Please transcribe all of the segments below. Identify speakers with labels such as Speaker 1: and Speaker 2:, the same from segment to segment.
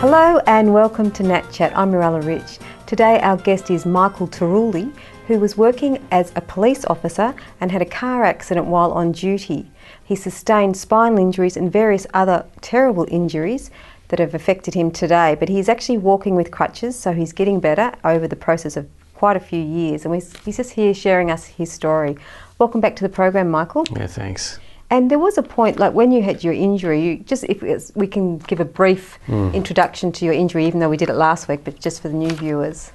Speaker 1: Hello and welcome to Nat Chat. I'm Mirella Rich. Today our guest is Michael Tarulli, who was working as a police officer and had a car accident while on duty. He sustained spinal injuries and various other terrible injuries that have affected him today, but he's actually walking with crutches, so he's getting better over the process of quite a few years, and he's just here sharing us his story. Welcome back to the program, Michael.
Speaker 2: Yeah, thanks.
Speaker 1: And there was a point, like when you had your injury, if we can give a brief introduction to your injury, even though we did it last week, but just for the new viewers.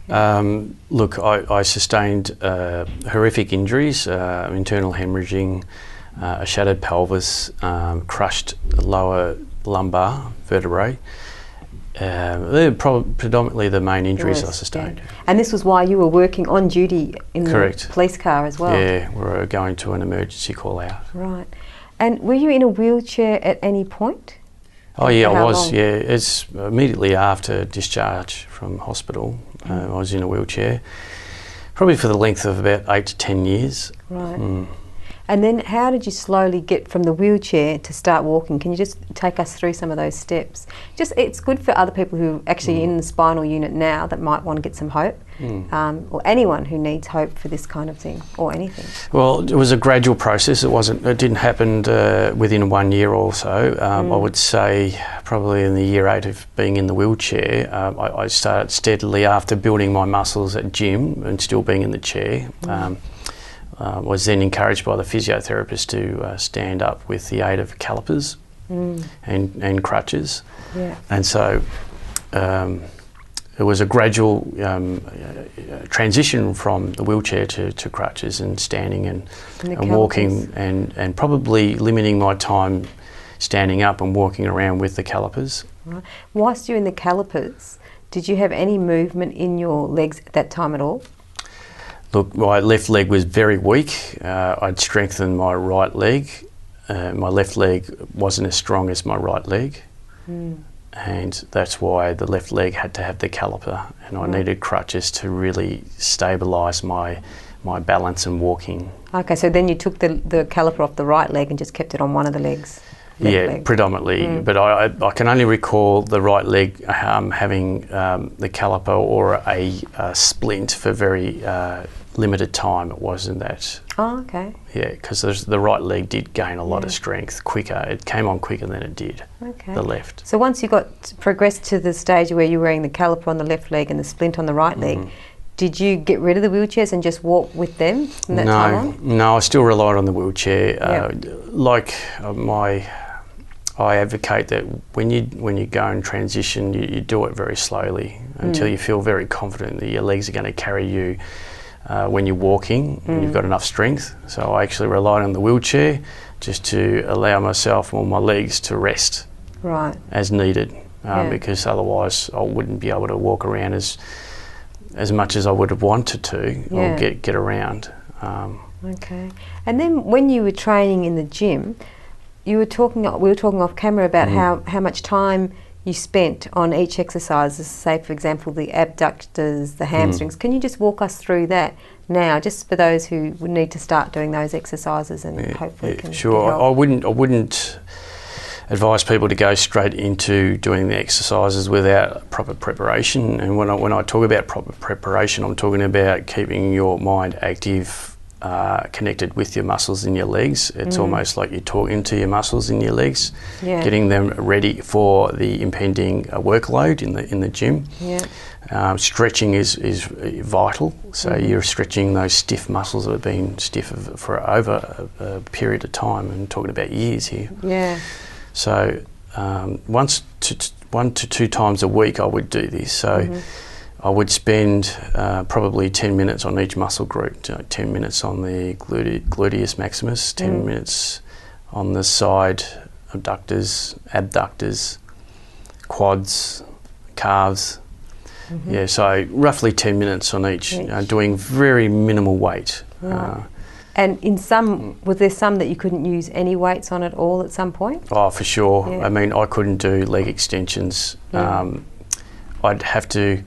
Speaker 2: Look, I sustained horrific injuries, internal hemorrhaging, a shattered pelvis, crushed lower lumbar vertebrae. They're predominantly the main injuries I sustained.
Speaker 1: Yeah. And this was why you were working on duty in the police car as well?
Speaker 2: Yeah, we were going to an emergency call out.
Speaker 1: Right. And were you in a wheelchair at any point?
Speaker 2: Oh yeah, I was, yeah. It's immediately after discharge from hospital. I was in a wheelchair, probably for the length of about 8 to 10 years.
Speaker 1: Right. And then how did you slowly get from the wheelchair to start walking? Can you just take us through some of those steps? It's good for other people who are actually in the spinal unit now that might want to get some hope, or anyone who needs hope for this kind of thing, or anything.
Speaker 2: Well, it was a gradual process. It didn't happen within 1 year or so. I would say probably in the year 8 of being in the wheelchair, I started steadily after building my muscles at gym and still being in the chair. Was then encouraged by the physiotherapist to stand up with the aid of calipers and crutches. Yeah. And so it was a gradual transition from the wheelchair to crutches and standing and walking and probably limiting my time standing up and walking around with the calipers.
Speaker 1: Right. Whilst you're in the calipers, did you have any movement in your legs at that time at all?
Speaker 2: Look, my left leg was very weak. I'd strengthened my right leg. My left leg wasn't as strong as my right leg. And that's why the left leg had to have the caliper, and I needed crutches to really stabilise my balance and walking. Okay,
Speaker 1: so then you took the caliper off the right leg and just kept it on one of the legs?
Speaker 2: Yeah, predominantly, but I can only recall the right leg having the caliper or a splint for very limited time. It wasn't that.
Speaker 1: Oh, okay.
Speaker 2: Yeah, because the right leg did gain a lot of strength quicker. It came on quicker than it did the left.
Speaker 1: So once you progressed to the stage where you were wearing the caliper on the left leg and the splint on the right leg, did you get rid of the wheelchairs and just walk with them from that time on?
Speaker 2: No, I still relied on the wheelchair. I advocate that when you go and transition, you do it very slowly until you feel very confident that your legs are going to carry you when you're walking and you've got enough strength. So I actually relied on the wheelchair just to allow myself or my legs to rest as needed, because otherwise I wouldn't be able to walk around as much as I would have wanted to or get around.
Speaker 1: Okay. And then when you were training in the gym, we were talking off camera about how much time you spent on each exercise, say for example the abductors, the hamstrings. Can you just walk us through that now, just for those who would need to start doing those exercises and hopefully can
Speaker 2: Sure. I wouldn't advise people to go straight into doing the exercises without proper preparation. And when I talk about proper preparation, I'm talking about keeping your mind active, connected with your muscles in your legs. It's almost like you're talking to your muscles in your legs, getting them ready for the impending workload in the gym. Stretching is vital, so you're stretching those stiff muscles that have been stiff for over a period of time, and talking about years here. So 1 to 2 times a week I would do this. So I would spend probably 10 minutes on each muscle group, 10 minutes on the gluteus maximus, 10 minutes on the side abductors, abductors, quads, calves. Yeah, so roughly 10 minutes on each. Doing very minimal weight.
Speaker 1: And in some, was there some that you couldn't use any weights on at all at some point?
Speaker 2: Oh, for sure. I mean, I couldn't do leg extensions. I'd have to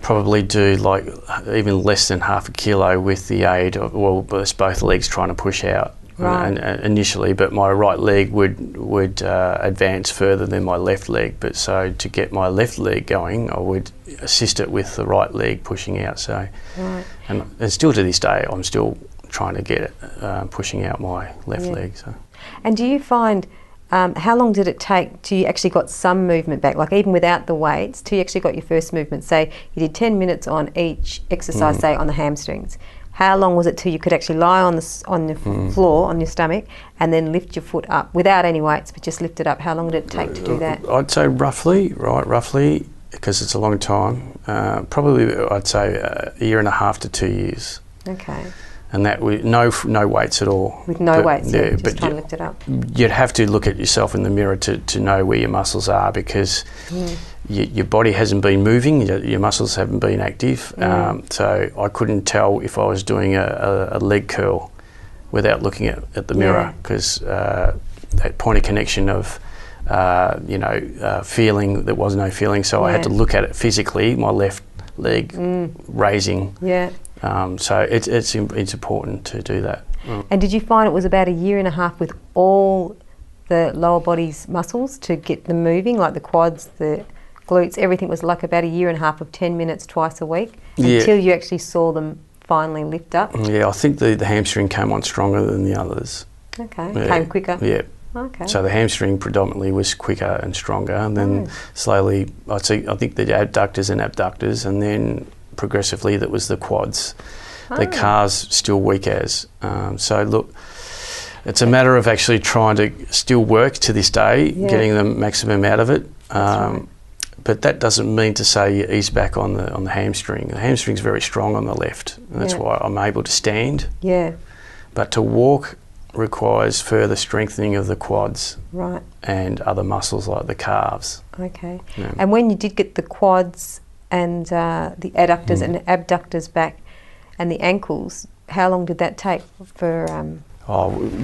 Speaker 2: probably do like even less than half a kilo with the aid of, well, both legs trying to push out. initially, but my right leg would advance further than my left leg. But so to get my left leg going, I would assist it with the right leg pushing out. So, and still to this day, I'm still trying to get it pushing out my left leg. So,
Speaker 1: and do you find how long did it take till you actually got some movement back? Like even without the weights, till you actually got your first movement. Say you did 10 minutes on each exercise, say on the hamstrings. How long was it till you could actually lie on the floor, on your stomach, and then lift your foot up without any weights, but just lift it up? How long did it take to do that?
Speaker 2: I'd say roughly, because it's a long time, probably I'd say a year and a half to 2 years.
Speaker 1: Okay.
Speaker 2: And that with no weights at all.
Speaker 1: With no weights, just trying to lift it up.
Speaker 2: You'd have to look at yourself in the mirror to know where your muscles are, because your body hasn't been moving, your muscles haven't been active. So I couldn't tell if I was doing a leg curl without looking at the mirror, because that point of connection of feeling, there was no feeling. So I had to look at it physically, my left leg raising.
Speaker 1: Yeah.
Speaker 2: So it's important to do that.
Speaker 1: And did you find it was about a year and a half with all the lower body's muscles to get them moving, like the quads, the glutes, everything was like about a year and a half of 10 minutes twice a week until you actually saw them finally lift up?
Speaker 2: Yeah, I think the hamstring came on stronger than the others.
Speaker 1: Okay, came quicker?
Speaker 2: Yeah.
Speaker 1: Okay.
Speaker 2: So the hamstring predominantly was quicker and stronger, and then slowly, I think the adductors and abductors, and then progressively that was the quads. The calves still weak as. So look, it's a matter of actually trying to still work to this day, getting the maximum out of it. But that doesn't mean to say you ease back on the hamstring. The hamstring's very strong on the left, and that's why I'm able to stand.
Speaker 1: Yeah.
Speaker 2: But to walk requires further strengthening of the quads and other muscles like the calves.
Speaker 1: Okay. Yeah. And when you did get the quads and the adductors and abductors back and the ankles, how long did that take for...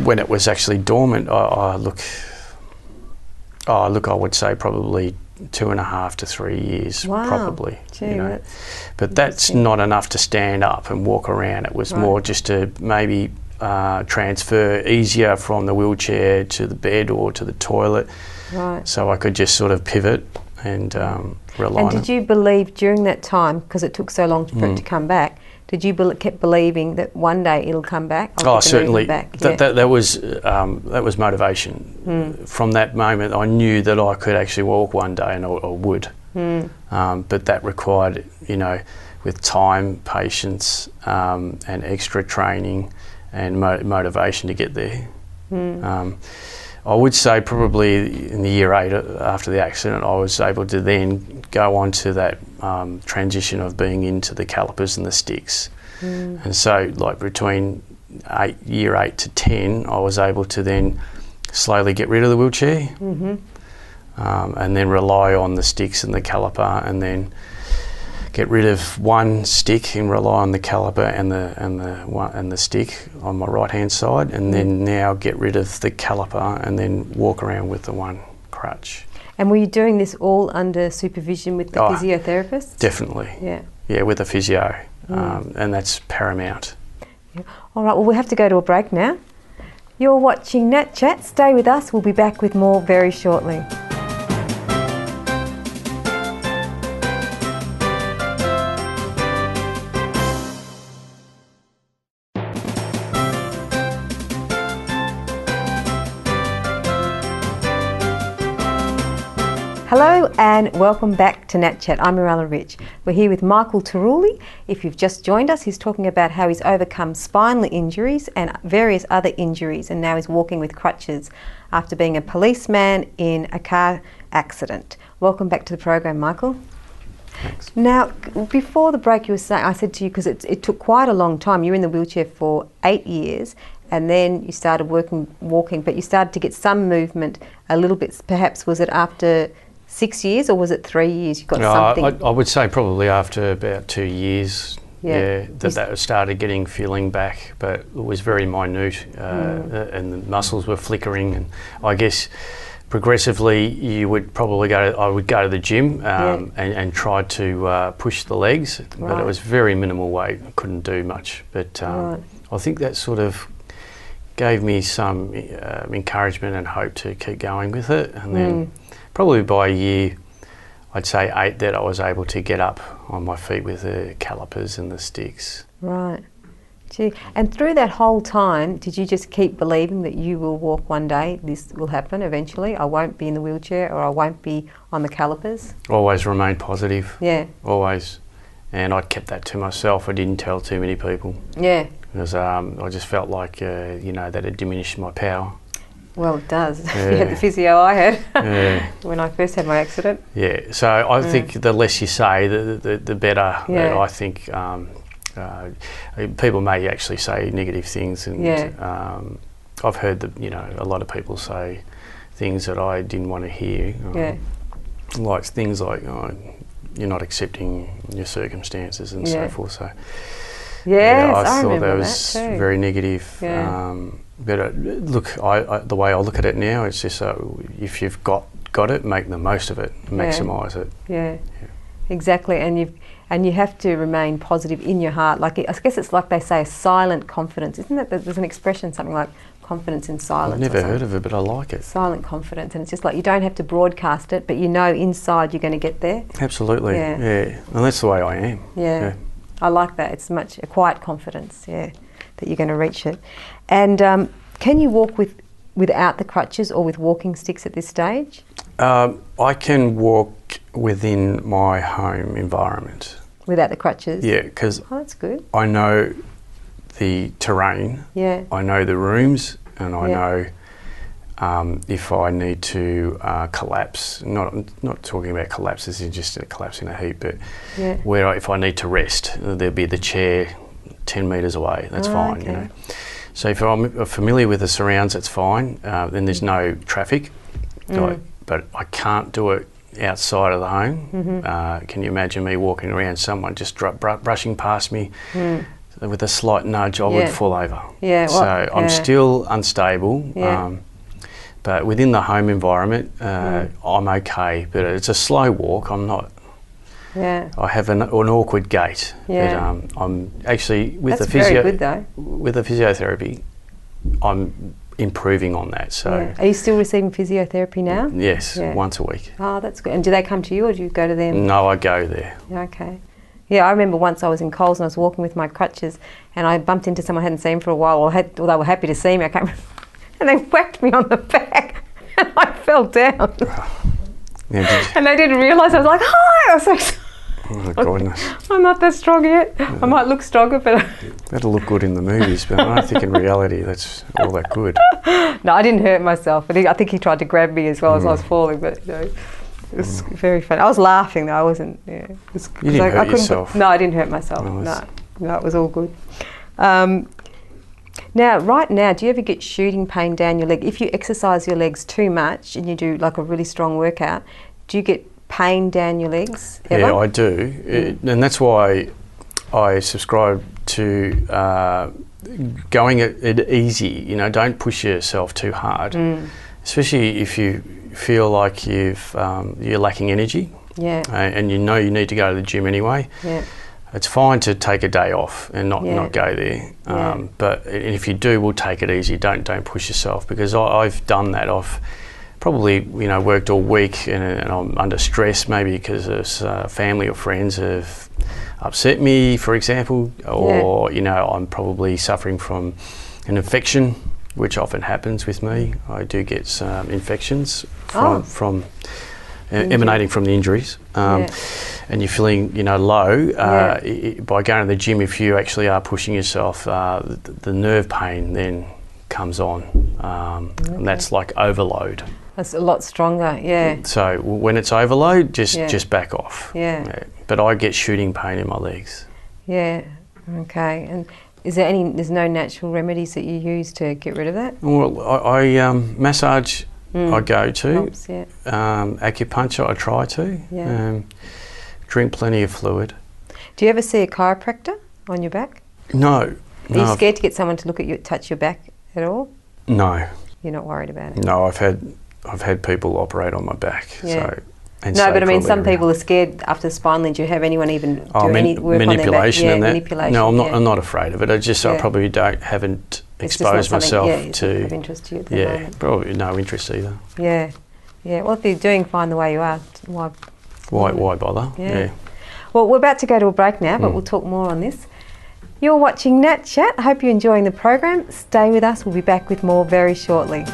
Speaker 2: when it was actually dormant, I would say probably 2.5 to 3 years, probably.
Speaker 1: Gee,
Speaker 2: but that's not enough to stand up and walk around. It was more just to maybe transfer easier from the wheelchair to the bed or to the toilet, so I could just sort of pivot and rely on it.
Speaker 1: And did you believe during that time, because it took so long for it to come back, did you keep believing that one day it'll come back?
Speaker 2: Oh, certainly. That was motivation. From that moment, I knew that I could actually walk one day, and I would. But that required, with time, patience, and extra training and motivation to get there. I would say probably in the year 8 after the accident, I was able to then go on to that transition of being into the calipers and the sticks. And so like between year 8 to 10, I was able to then slowly get rid of the wheelchair and then rely on the sticks and the caliper, and then get rid of one stick and rely on the caliper and the stick on my right hand side, and then now get rid of the caliper and then walk around with the one crutch.
Speaker 1: And were you doing this all under supervision with the physiotherapist?
Speaker 2: Definitely. Yeah, with a physio, and that's paramount.
Speaker 1: All right, well, we have to go to a break now. You're watching Nat Chat. Stay with us. We'll be back with more very shortly. Hello and welcome back to Nat Chat. I'm Mirella Rich. We're here with Michael Tarulli. If you've just joined us, he's talking about how he's overcome spinal injuries and various other injuries, and now he's walking with crutches after being a policeman in a car accident. Welcome back to the program, Michael.
Speaker 2: Thanks.
Speaker 1: Now, before the break, you were saying, I said to you, because it took quite a long time. You were in the wheelchair for 8 years, and then you started walking, but you started to get some movement a little bit. Perhaps was it after 6 years, or was it 3 years? You got something?
Speaker 2: I would say probably after about 2 years. That started getting feeling back, but it was very minute, and the muscles were flickering. And I guess progressively, you would probably I would go to the gym and try to push the legs, but it was very minimal weight. I couldn't do much, but I think that sort of gave me some encouragement and hope to keep going with it. And then probably by year, I'd say 8, that I was able to get up on my feet with the calipers and the sticks.
Speaker 1: Right. Gee. And through that whole time, did you just keep believing that you will walk one day, this will happen eventually, I won't be in the wheelchair or I won't be on the calipers?
Speaker 2: Always remain positive.
Speaker 1: Yeah.
Speaker 2: Always. And I kept that to myself. I didn't tell too many people.
Speaker 1: Yeah.
Speaker 2: Because I just felt like, that had diminished my power.
Speaker 1: Well, it does.
Speaker 2: Yeah.
Speaker 1: You had the physio I had
Speaker 2: Yeah.
Speaker 1: when I first had my accident.
Speaker 2: Yeah. So I think the less you say, the better.
Speaker 1: Yeah.
Speaker 2: I think people may actually say negative things, and I've heard that a lot of people say things that I didn't want to hear. Like things like, you're not accepting your circumstances and so forth. So I thought that was very negative.
Speaker 1: Yeah.
Speaker 2: But look, the way I look at it now, it's just if you've got it, make the most of it, maximise it.
Speaker 1: Yeah, exactly. And you have to remain positive in your heart. Like I guess it's like they say, a silent confidence, isn't it? There's an expression, something like confidence in silence.
Speaker 2: I've never heard of it, but I like it.
Speaker 1: Silent confidence, and it's just like you don't have to broadcast it, but you know inside you're going to get there.
Speaker 2: Absolutely. Yeah. And that's the way I am.
Speaker 1: Yeah. I like that. It's a quiet confidence. Yeah, that you're going to reach it. And can you walk without the crutches or with walking sticks at this stage?
Speaker 2: I can walk within my home environment.
Speaker 1: Without the crutches?
Speaker 2: Yeah, because
Speaker 1: that's good.
Speaker 2: I know the terrain.
Speaker 1: Yeah.
Speaker 2: I know the rooms, and I know if I need to collapse. I'm not talking about collapse as in just a collapse in a heap, but if I need to rest, there'll be the chair 10 metres away. That's fine.
Speaker 1: Okay.
Speaker 2: So if I'm familiar with the surrounds, that's fine. Then there's no traffic. But I can't do it outside of the home. Can you imagine me walking around, someone just brushing past me with a slight nudge, I would fall over.
Speaker 1: Yeah.
Speaker 2: So I'm still unstable. But within the home environment, I'm okay. But it's a slow walk. I'm not.
Speaker 1: Yeah.
Speaker 2: I have an awkward gait.
Speaker 1: Yeah.
Speaker 2: But I'm actually with
Speaker 1: That's very good though.
Speaker 2: With the physiotherapy, I'm improving on that. So
Speaker 1: are you still receiving physiotherapy now?
Speaker 2: Yes, once a week.
Speaker 1: Oh, that's good. And do they come to you or do you go to them?
Speaker 2: No, I go there.
Speaker 1: Okay. Yeah, I remember once I was in Coles and I was walking with my crutches and I bumped into someone I hadn't seen for a while, or they were happy to see me, I can't remember, and they whacked me on the back and I fell down. And they didn't realise. I was like, hi! I was like,
Speaker 2: oh, goodness.
Speaker 1: I'm not that strong yet. I might look stronger, but...
Speaker 2: That'll look good in the movies, but I don't think in reality that's all that good.
Speaker 1: No, I didn't hurt myself. But I think he tried to grab me as well as I was falling, but it was very funny. I was laughing though, I wasn't... Yeah,
Speaker 2: you didn't hurt yourself?
Speaker 1: No, I didn't hurt myself. No, it was all good. Now, right now, do you ever get shooting pain down your leg? If you exercise your legs too much and you do like a really strong workout, do you get pain down your legs ever?
Speaker 2: Yeah, I do. And that's why I subscribe to going it easy. Don't push yourself too hard, especially if you feel like you're lacking energy. Yeah. And you need to go to the gym anyway. Yeah. It's fine to take a day off and not go there. But if you do, we'll take it easy. Don't push yourself, because I've done that. I've probably worked all week and I'm under stress, maybe because family or friends have upset me, for example, or I'm probably suffering from an infection, which often happens with me. I do get some infections from emanating from the injuries. And you're feeling low, by going to the gym, if you actually are pushing yourself, the nerve pain then comes on, and that's like overload.
Speaker 1: That's a lot stronger, yeah.
Speaker 2: So when it's overload, just back off. Yeah. But I get shooting pain in my legs. Yeah. Okay. And there's no natural remedies that you use to get rid of that? Well, I massage. I go to. Helps, acupuncture I try to. Yeah. Drink plenty of fluid. Do you ever see a chiropractor on your back? No. Are you scared to get someone to look at you, touch your back at all? No. You're not worried about it? No, I've had people operate on my back. Yeah. But I mean, some people are scared after spinal injury. Have anyone even do any work on their back? Yeah, manipulation and that. Manipulation. No, I'm not afraid of it. I probably haven't expose myself to.
Speaker 1: Of interest to you at the moment.
Speaker 2: Probably no interest either.
Speaker 1: Yeah, yeah. Well, if you're doing fine the way you are,
Speaker 2: Why bother? Yeah.
Speaker 1: Well, we're about to go to a break now, but we'll talk more on this. You're watching Nat Chat. I hope you're enjoying the program. Stay with us. We'll be back with more very shortly.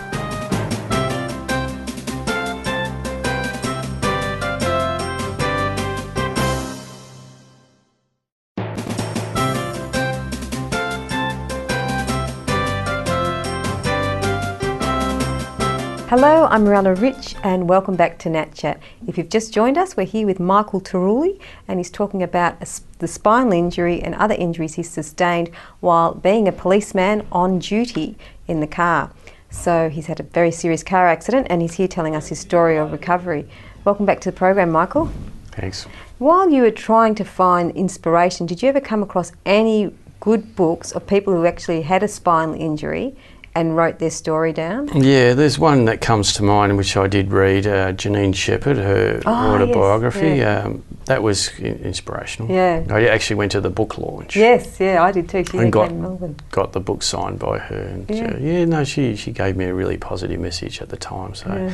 Speaker 1: Hello, I'm Mirella Rich and welcome back to Nat Chat. If you've just joined us, we're here with Michael Tarulli and he's talking about the spinal injury and other injuries he's sustained while being a policeman on duty in the car. So he's had a very serious car accident and he's here telling us his story of recovery. Welcome back to the program, Michael.
Speaker 2: Thanks.
Speaker 1: While you were trying to find inspiration, did you ever come across any good books of people who actually had a spinal injury and wrote their story down? Yeah,
Speaker 2: there's one that comes to mind which I did read, Janine Shepherd, her autobiography.
Speaker 1: Yes,
Speaker 2: that was inspirational.
Speaker 1: Yeah.
Speaker 2: I actually went to the book launch.
Speaker 1: Yes, yeah, I did too. She came in Melbourne.
Speaker 2: Got the book signed by her. And she gave me a really positive message at the time. So, and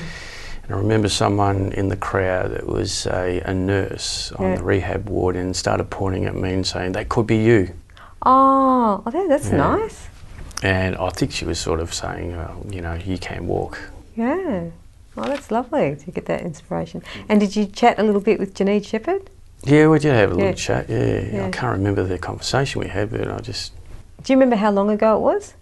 Speaker 2: I remember someone in the crowd that was a nurse on the rehab ward and started pointing at me and saying, "That could be you."
Speaker 1: Oh, that's nice.
Speaker 2: And I think she was sort of saying, you can walk.
Speaker 1: Yeah. Well, that's lovely to get that inspiration. And did you chat a little bit with Janine Shepherd?
Speaker 2: Yeah, we did have a little chat, I can't remember the conversation we had, but I just...
Speaker 1: Do you remember how long ago it was?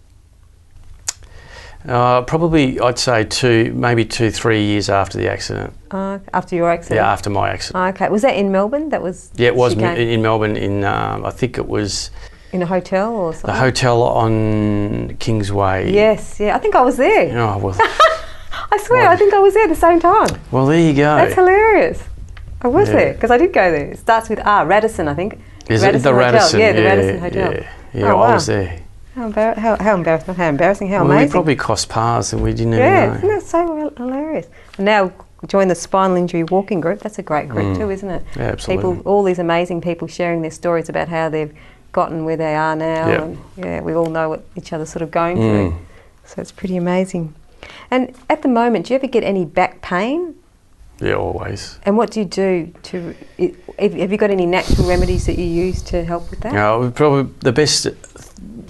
Speaker 2: Probably, I'd say 3 years after the accident.
Speaker 1: After your accident?
Speaker 2: Yeah, after my accident.
Speaker 1: Okay. Was that in Melbourne?
Speaker 2: Yeah, it was in Melbourne, I think it was...
Speaker 1: In a hotel or something?
Speaker 2: The hotel on Kingsway.
Speaker 1: Yes, yeah. I think I was there.
Speaker 2: Oh, well.
Speaker 1: I swear, I think I was there at the same time.
Speaker 2: Well, there you go.
Speaker 1: That's hilarious. I was there, because I did go there. It starts with Radisson, I think.
Speaker 2: Is it the Radisson?
Speaker 1: Yeah, the Radisson Hotel.
Speaker 2: Yeah, I was there.
Speaker 1: How embarrassing, not how embarrassing, how amazing.
Speaker 2: We probably crossed paths and we didn't even know.
Speaker 1: Yeah, isn't that so hilarious? And now join the Spinal Injury Walking Group. That's a great group too, isn't it?
Speaker 2: Yeah, absolutely.
Speaker 1: All these amazing people sharing their stories about how they've gotten where they are now, and we all know what each other's sort of going through, so it's pretty amazing. And at the moment, do you ever get any back pain?
Speaker 2: Yeah, always.
Speaker 1: And what do you do have you got any natural remedies that you use to help with that?
Speaker 2: No, probably the best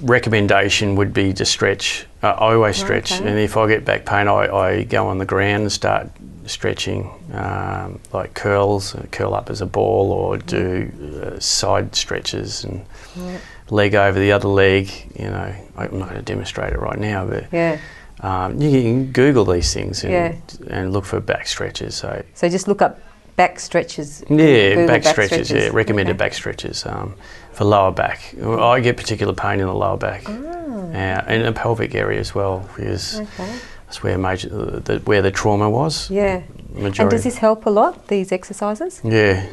Speaker 2: recommendation would be to stretch. I always stretch, and if I get back pain, I go on the ground and start stretching, like curl up as a ball, or do side stretches and leg over the other leg. I'm not going to demonstrate it right now, but you can Google these things and look for back stretches. So
Speaker 1: just look up back stretches.
Speaker 2: Yeah, back stretches. Yeah, recommended back stretches for lower back. I get particular pain in the lower back, and the pelvic area as well, because that's where where the trauma was. Yeah. Majority.
Speaker 1: And does this help a lot, these exercises?
Speaker 2: Yeah,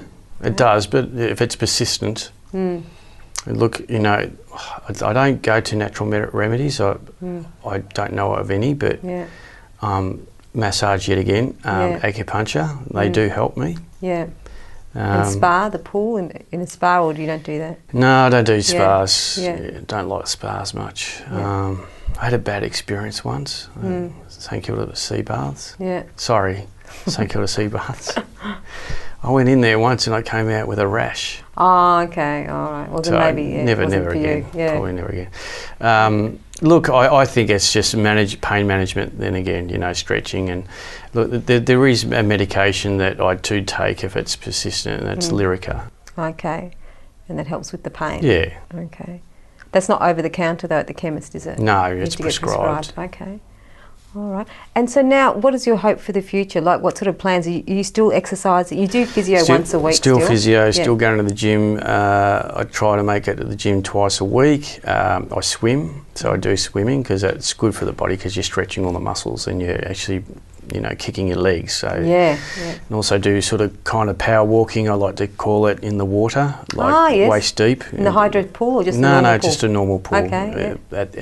Speaker 2: it does, but if it's persistent, look, I don't go to natural remedies. I don't know of any, but massage yet again, acupuncture, they do help me. Yeah.
Speaker 1: And spa, the pool, in a spa, or you don't do that?
Speaker 2: No, I don't do spas. Don't like spas much. I had a bad experience once. St Kilda sea baths. Yeah. Sorry, St Kilda sea baths. I went in there once and I came out with a rash.
Speaker 1: Oh, okay, all right. Well, then maybe
Speaker 2: never again. Probably never again. Look, I think it's just pain management. Then again, stretching, and look, there is a medication that I do take if it's persistent, and that's Lyrica.
Speaker 1: Okay, and that helps with the pain.
Speaker 2: Yeah.
Speaker 1: Okay, that's not over the counter though at the chemist, is it?
Speaker 2: No, it's prescribed.
Speaker 1: Okay. All right. And so now, what is your hope for the future? Like, what sort of plans? Are you still exercising? You do physio once a week?
Speaker 2: Still physio, still going to the gym. I try to make it to the gym twice a week. I swim, so I do swimming because it's good for the body because you're stretching all the muscles and you're actually, kicking your legs. So and also do sort of kind of power walking, I like to call it, in the water, like waist deep.
Speaker 1: In the hydro pool or just a
Speaker 2: normal
Speaker 1: pool? No,
Speaker 2: just a normal pool.
Speaker 1: Okay.
Speaker 2: At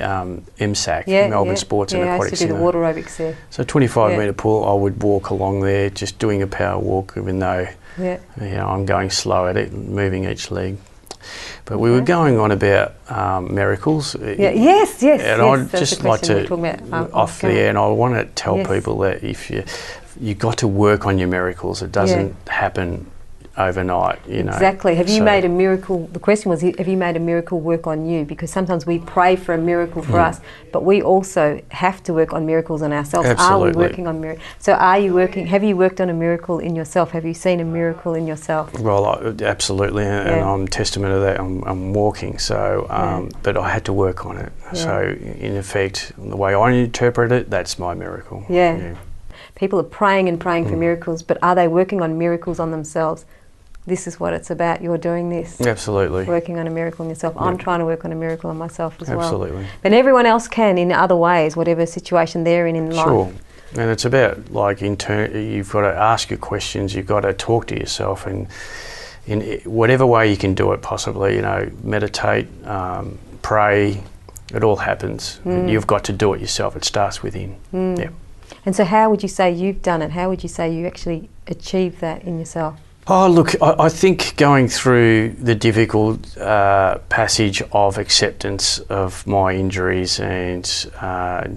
Speaker 2: MSAC, Melbourne Sports and Aquatic Centre.
Speaker 1: I used to do the water aerobics there.
Speaker 2: So 25 metre pool, I would walk along there, just doing a power walk, even though I'm going slow at it, moving each leg. But we were going on about miracles.
Speaker 1: Yeah. Yes.
Speaker 2: And I'd
Speaker 1: that's
Speaker 2: just
Speaker 1: the
Speaker 2: like
Speaker 1: question
Speaker 2: to,
Speaker 1: we're talking about,
Speaker 2: off the air, and I want to tell
Speaker 1: Yes.
Speaker 2: people that if you got to work on your miracles, it doesn't happen overnight, you know.
Speaker 1: Exactly. Have you
Speaker 2: So-
Speaker 1: made a miracle? The question was, have you made a miracle work on you? Because sometimes we pray for a miracle for us, but we also have to work on miracles on ourselves.
Speaker 2: Absolutely.
Speaker 1: Are we working on miracles? So are you working? Have you worked on a miracle in yourself? Have you seen a miracle in yourself?
Speaker 2: Well, absolutely, and
Speaker 1: Yeah.
Speaker 2: I'm testament of that. I'm walking, so but I had to work on it.
Speaker 1: Yeah.
Speaker 2: So in effect, the way I interpret it, that's my miracle.
Speaker 1: Yeah. People are praying and praying for miracles, but are they working on miracles on themselves? This is what it's about. You're doing this.
Speaker 2: Absolutely.
Speaker 1: Working on a miracle in yourself. I'm trying to work on a miracle on myself as well.
Speaker 2: Absolutely.
Speaker 1: But everyone else can in other ways, whatever situation they're in life.
Speaker 2: Sure. And it's about, like, you've got to ask your questions, you've got to talk to yourself, and in whatever way you can do it possibly, you know, meditate, pray, it all happens. You've got to do it yourself. It starts within. Yeah.
Speaker 1: And so how would you say you've done it? How would you say you actually achieved that in yourself?
Speaker 2: Oh, look, I think going through the difficult passage of acceptance of my injuries and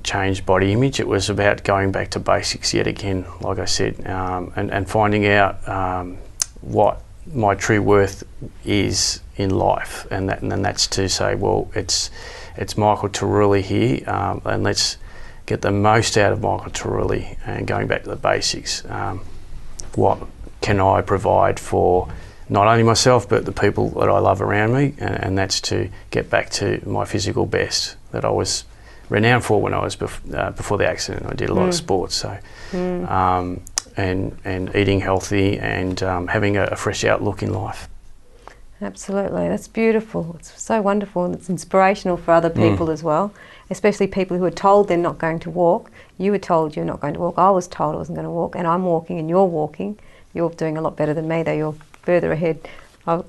Speaker 2: changed body image, it was about going back to basics yet again, like I said, and finding out what my true worth is in life. And then that's to say, well, it's Michael Tarulli here, and let's get the most out of Michael Tarulli and going back to the basics. What can I provide for not only myself but the people that I love around me, and that's to get back to my physical best that I was renowned for when I was before the accident. I did a lot of sports, so and eating healthy and having a fresh outlook in life.
Speaker 1: Absolutely, that's beautiful. It's so wonderful, and it's inspirational for other people as well, especially people who are told they're not going to walk. You were told you're not going to walk. I was told I wasn't going to walk, and I'm walking and you're walking. You're doing a lot better than me, though. You're further ahead.
Speaker 2: Well,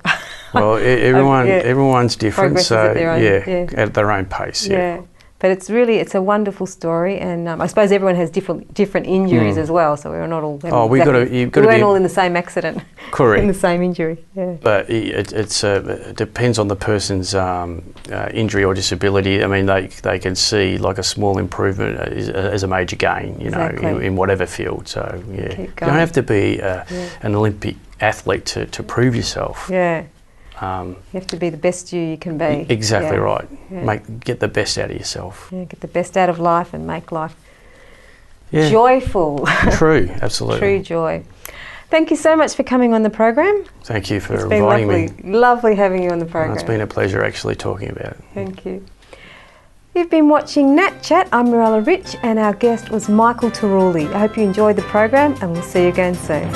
Speaker 2: everyone's different,
Speaker 1: Progress is
Speaker 2: so
Speaker 1: at their own,
Speaker 2: at their own pace. Yeah.
Speaker 1: But it's a wonderful story, and I suppose everyone has different injuries as well. So we're not all.
Speaker 2: We
Speaker 1: weren't all in the same accident.
Speaker 2: Correct.
Speaker 1: In the same injury. Yeah.
Speaker 2: But it depends on the person's injury or disability. I mean, they can see like a small improvement as a major gain, you know, in whatever field. So yeah, you don't have to be an Olympic athlete to prove yourself.
Speaker 1: Yeah. You have to be the best you can be.
Speaker 2: Exactly right. Yeah. Get the best out of yourself.
Speaker 1: Yeah, get the best out of life and make life joyful.
Speaker 2: True, absolutely.
Speaker 1: True joy. Thank you so much for coming on the program.
Speaker 2: Thank you for inviting me.
Speaker 1: Lovely having you on the program.
Speaker 2: It's been a pleasure actually talking about it.
Speaker 1: Thank you. You've been watching Nat Chat. I'm Mirella Rich, and our guest was Michael Tarulli. I hope you enjoyed the program, and we'll see you again soon.